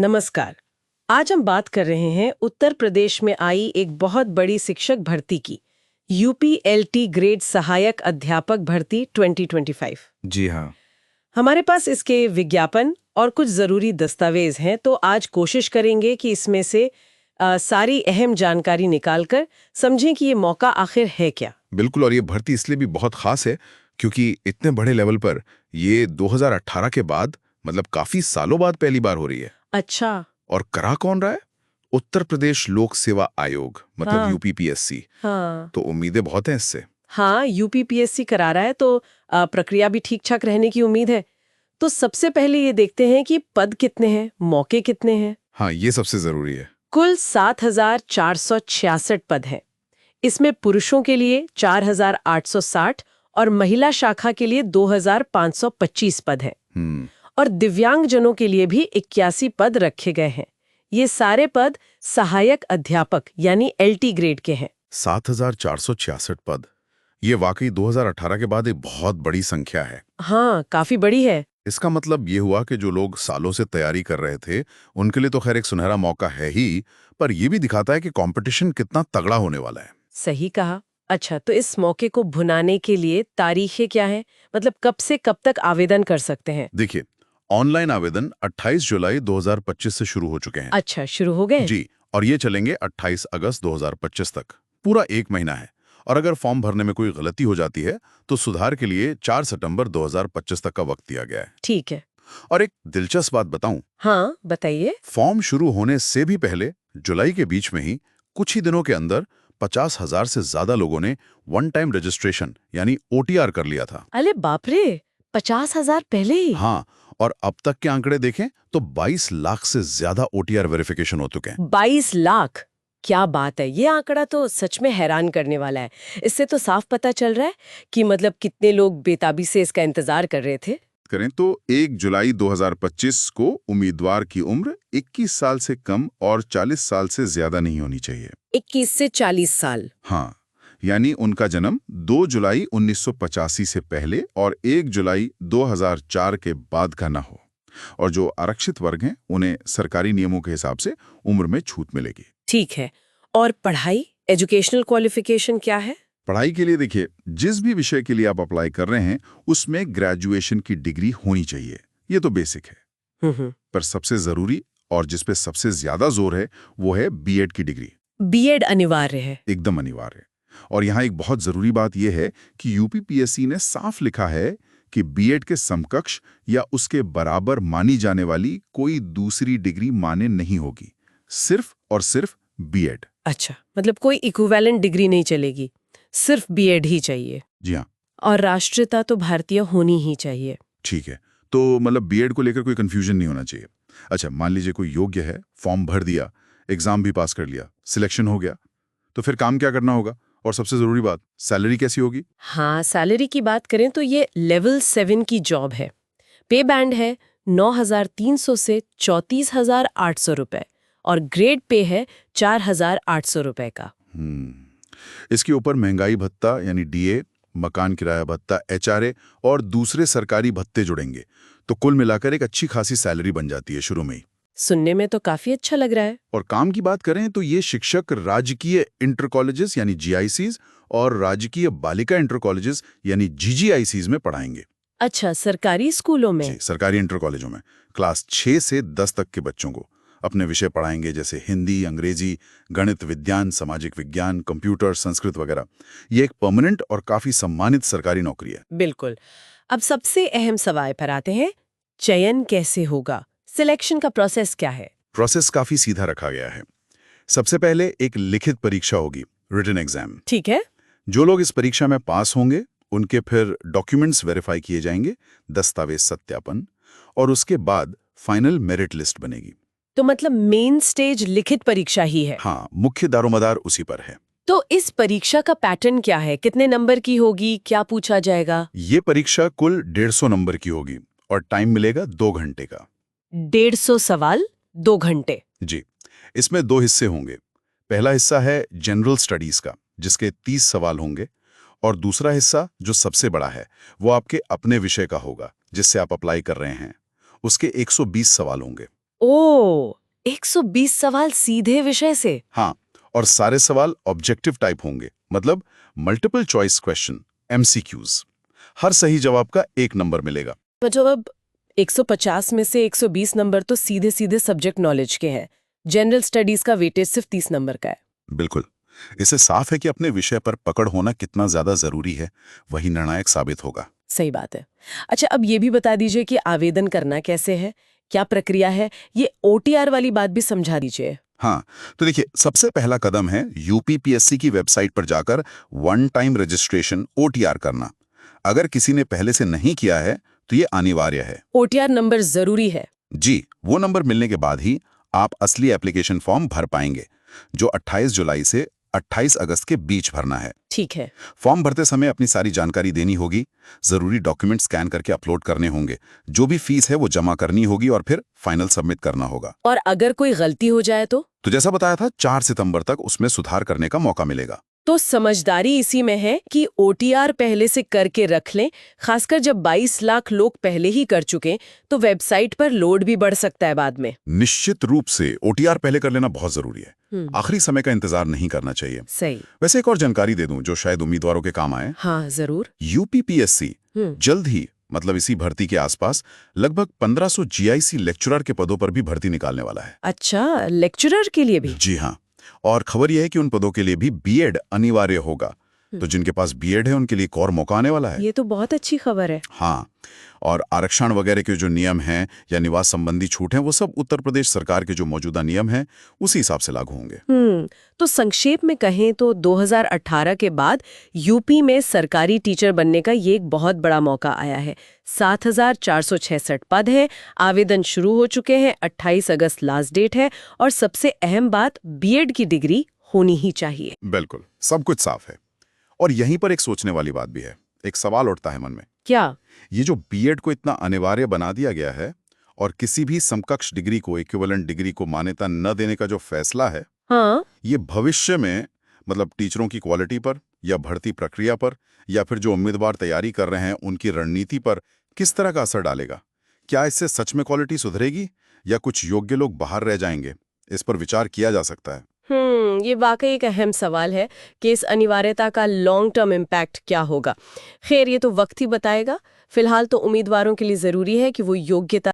नमस्कार। आज हम बात कर रहे हैं उत्तर प्रदेश में आई एक बहुत बड़ी शिक्षक भर्ती की, यूपीएलटी ग्रेड सहायक अध्यापक भर्ती 2025। जी हाँ। हमारे पास इसके विज्ञापन और कुछ जरूरी दस्तावेज हैं, तो आज कोशिश करेंगे कि इसमें से सारी अहम जानकारी निकालकर समझें कि ये मौका आखिर है क्या। बिल्कुल, और ये भर्ती इसलिए भी बहुत खास है क्योंकि इतने बड़े लेवल पर ये 2018 के बाद मतलब काफी सालों बाद पहली बार हो रही है। अच्छा। और करा कौन रहा है? उत्तर प्रदेश लोक सेवा आयोग, मतलब हाँ। यूपीपीएससी। हाँ तो उम्मीदें बहुत हैं इससे। हाँ, यूपीपीएससी करा रहा है तो प्रक्रिया भी ठीक ठाक रहने की उम्मीद है। तो सबसे पहले ये देखते हैं कि पद कितने हैं, मौके कितने हैं। हाँ, ये सबसे जरूरी है। कुल 7,466 पद हैं। इसमें पुरुषों के लिए 4,860 और महिला शाखा के लिए 2,525 पद हैं। और दिव्यांगजनों के लिए भी 81 पद रखे गए हैं। ये सारे पद सहायक अध्यापक यानी एलटी ग्रेड के हैं। 7,466 पद, ये वाकई 2018 के बाद एक बहुत बड़ी संख्या है। हाँ, काफी बड़ी है। इसका मतलब ये हुआ कि जो लोग सालों से तैयारी कर रहे थे उनके लिए तो खैर एक सुनहरा मौका है ही, पर यह भी दिखाता है कि कंपटीशन कितना तगड़ा होने वाला है। सही कहा। अच्छा, तो इस मौके को भुनाने के लिए तारीखें क्या है, मतलब कब से कब तक आवेदन कर सकते हैं? देखिए, ऑनलाइन आवेदन 28 जुलाई 2025 से शुरू हो चुके हैं। अच्छा, शुरू हो गए? जी, और ये चलेंगे 28 अगस्त 2025 तक। पूरा एक महीना है। और अगर फॉर्म भरने में कोई गलती हो जाती है तो सुधार के लिए 4 सितंबर 2025 तक का वक्त दिया गया है। ठीक है। और एक दिलचस्प बात बताऊं, हाँ, बताइए। फॉर्म शुरू होने से भी पहले जुलाई के बीच में ही कुछ ही दिनों के अंदर 50,000 से ज्यादा लोगों ने वन टाइम रजिस्ट्रेशन यानी ओटीआर कर लिया था। अरे बाप रे, 50,000 पहले ही? हाँ, और अब तक के आंकड़े देखें तो 22 लाख से ज्यादा ओटीआर वेरिफिकेशन हो चुके हैं। 22 लाख? क्या बात है, ये आंकड़ा तो सच में हैरान करने वाला है। इससे तो साफ पता चल रहा है कि मतलब कितने लोग बेताबी से इसका इंतजार कर रहे थे। करें तो 1 जुलाई 2025 को उम्मीदवार की उम्र 21 साल से कम और 40 साल से ज्यादा नहीं होनी चाहिए। 21 से 40 साल? हाँ, यानी उनका जन्म 2 जुलाई 1985 से पहले और 1 जुलाई 2004 के बाद का ना हो। और जो आरक्षित वर्ग हैं उन्हें सरकारी नियमों के हिसाब से उम्र में छूट मिलेगी। ठीक है। और पढ़ाई, एजुकेशनल क्वालिफिकेशन क्या है? पढ़ाई के लिए देखिए, जिस भी विषय के लिए आप अप्लाई कर रहे हैं उसमें ग्रेजुएशन की डिग्री होनी चाहिए। ये तो बेसिक है। पर सबसे जरूरी और जिस पे सबसे ज्यादा जोर है वो है बीएड की डिग्री। बीएड अनिवार्य है? एकदम अनिवार्य है। और यहाँ एक बहुत जरूरी बात यह है कि यूपीपीएससी ने साफ लिखा है कि बीएड के समकक्ष या उसके बराबर मानी जाने वाली कोई दूसरी डिग्री मान्य नहीं होगी, सिर्फ और सिर्फ बीएड। अच्छा, मतलब कोई इक्विवेलेंट डिग्री नहीं चलेगी, सिर्फ बीएड ही चाहिए? जी हाँ। और राष्ट्रीयता तो भारतीय होनी ही चाहिए? ठीक है, तो मतलब बीएड को लेकर कोई कंफ्यूजन नहीं होना चाहिए। अच्छा, मान लीजिए कोई योग्य है, फॉर्म भर दिया, एग्जाम भी पास कर लिया, सिलेक्शन हो गया, तो फिर काम क्या करना होगा? और सबसे जरूरी बात, सैलरी कैसी होगी? हाँ, सैलरी की बात करें तो ये लेवल 7 की जॉब है। पे बैंड है 9,300 से 34,800 रुपए और ग्रेड पे है 4,800 रुपए का। इसके ऊपर महंगाई भत्ता यानी डीए, मकान किराया भत्ता, एचआरए और दूसरे सरकारी भत्ते जुड़ेंगे, तो कुल मिलाकर एक अच्छी खासी सैलरी बन जाती है शुरू में ही। सुनने में तो काफी अच्छा लग रहा है। और काम की बात करें तो ये शिक्षक राजकीय इंटर कॉलेजेस यानी जीआईसीज और राजकीय बालिका इंटर कॉलेजेस यानी जीजीआईसीज में पढ़ाएंगे। अच्छा, सरकारी स्कूलों में? जी, सरकारी इंटर कॉलेजों में क्लास 6 से 10 तक के बच्चों को अपने विषय पढ़ाएंगे, जैसे हिंदी, अंग्रेजी, गणित, विज्ञान, सामाजिक विज्ञान, कंप्यूटर, संस्कृत वगैरह। ये एक परमानेंट और काफी सम्मानित सरकारी नौकरी है। बिल्कुल। अब सबसे अहम सवाल पर आते हैं, चयन कैसे होगा? सिलेक्शन का प्रोसेस क्या है? प्रोसेस काफी सीधा रखा गया है। सबसे पहले एक लिखित परीक्षा होगी, रिटन एग्जाम। ठीक है। जो लोग इस परीक्षा में पास होंगे उनके फिर डॉक्यूमेंट्स वेरीफाई किए जाएंगे, दस्तावेज सत्यापन, और उसके बाद फाइनल मेरिट लिस्ट बनेगी। तो मतलब मेन स्टेज लिखित परीक्षा ही है? हाँ, मुख्य दारोमदार उसी पर है। तो इस परीक्षा का पैटर्न क्या है? कितने नंबर की होगी? क्या पूछा जाएगा? ये परीक्षा कुल 150 नंबर की होगी और टाइम मिलेगा 2 घंटे का। 150 सवाल, 2 घंटे? जी, इसमें 2 हिस्से होंगे। पहला हिस्सा है जनरल स्टडीज का, जिसके 30 सवाल होंगे, और दूसरा हिस्सा जो सबसे बड़ा है वो आपके अपने विषय का होगा जिससे आप अप्लाई कर रहे हैं, उसके 120 सवाल होंगे। ओ, 120 सवाल सीधे विषय से। हाँ, और सारे सवाल ऑब्जेक्टिव टाइप होंगे, मतलब मल्टीपल चॉइस क्वेश्चन, MCQs। हर सही जवाब का 1 नंबर मिलेगा। मतलब अब 150 में से 120 नंबर तो सीधे सीधे सब्जेक्ट नॉलेज के हैं। जनरल स्टडीज का वेटेज सिर्फ 30 नंबर का है। बिल्कुल। इससे साफ है कि अपने विषय पर पकड़ होना कितना ज्यादा जरूरी है, वही निर्णायक साबित होगा। सही बात है। अच्छा, अब ये भी बता दीजिए कि आवेदन करना कैसे है, क्या प्रक्रिया है, ये OTR वाली बात भी समझा दीजिए। हाँ, तो देखिए, सबसे पहला कदम है UPPSC की वेबसाइट पर जाकर वन टाइम रजिस्ट्रेशन OTR करना। अगर किसी ने पहले से नहीं किया है तो ये अनिवार्य है। OTR नंबर जरूरी है। जी, वो नंबर मिलने के बाद ही आप असली एप्लीकेशन फॉर्म भर पाएंगे, जो 28 जुलाई से 28 अगस्त के बीच भरना है। ठीक है। फॉर्म भरते समय अपनी सारी जानकारी देनी होगी, जरूरी डॉक्यूमेंट स्कैन करके अपलोड करने होंगे, जो भी फीस है वो जमा करनी होगी और फिर फाइनल सबमिट करना होगा। और अगर कोई गलती हो जाए तो जैसा बताया था, 4 सितंबर तक उसमें सुधार करने का मौका मिलेगा। तो समझदारी इसी में है कि OTR पहले से करके रख लें, खासकर जब 22 लाख लोग पहले ही कर चुके तो वेबसाइट पर लोड भी बढ़ सकता है बाद में। निश्चित रूप से OTR पहले कर लेना बहुत जरूरी है। आखिरी समय का इंतजार नहीं करना चाहिए। सही। वैसे एक और जानकारी दे दूं जो शायद उम्मीदवारों के काम आए। हाँ, जरूर। UPPSC जल्द ही, मतलब इसी भर्ती के आसपास, लगभग 1500 GIC लेक्चरर के पदों पर भी भर्ती निकालने वाला है। अच्छा, लेक्चरर के लिए भी? जी हाँ, और खबर यह है कि उन पदों के लिए भी BEd अनिवार्य होगा। तो जिनके पास BEd है उनके लिए एक और मौका आने वाला है। ये तो बहुत अच्छी खबर है। हाँ, और आरक्षण वगैरह के जो नियम हैं या निवास संबंधी छूट हैं, वो सब उत्तर प्रदेश सरकार के जो मौजूदा नियम हैं उसी हिसाब से लागू होंगे। तो संक्षेप में कहें तो 2018 के बाद यूपी में सरकारी टीचर बनने का ये एक बहुत बड़ा मौका आया है। 7,466 पद हैं, आवेदन शुरू हो चुके हैं, 28 अगस्त लास्ट डेट है, और सबसे अहम बात, BEd की डिग्री होनी ही चाहिए। बिल्कुल, सब कुछ साफ है। और यहीं पर एक सोचने वाली बात भी है। एक सवाल उठता है मन में। क्या? ये जो BEd को इतना अनिवार्य बना दिया गया है और किसी भी समकक्ष डिग्री को, इक्विवेलेंट डिग्री को मान्यता न देने का जो फैसला है, हाँ, ये भविष्य में, मतलब टीचरों की क्वालिटी पर या भर्ती प्रक्रिया पर या फिर जो उम्मीदवार तैयारी कर रहे हैं उनकी रणनीति पर किस तरह का असर डालेगा? क्या इससे सच में क्वालिटी सुधरेगी या कुछ योग्य लोग बाहर रह जाएंगे? इस पर विचार किया जा सकता है। ये वाकई एक अहम सवाल है कि इस अनिवार्यता का लॉन्ग टर्म इम्पैक्ट क्या होगा। खैर, ये तो वक्त ही बताएगा। फिलहाल तो उम्मीदवारों के लिए जरूरी है कि वो योग्यता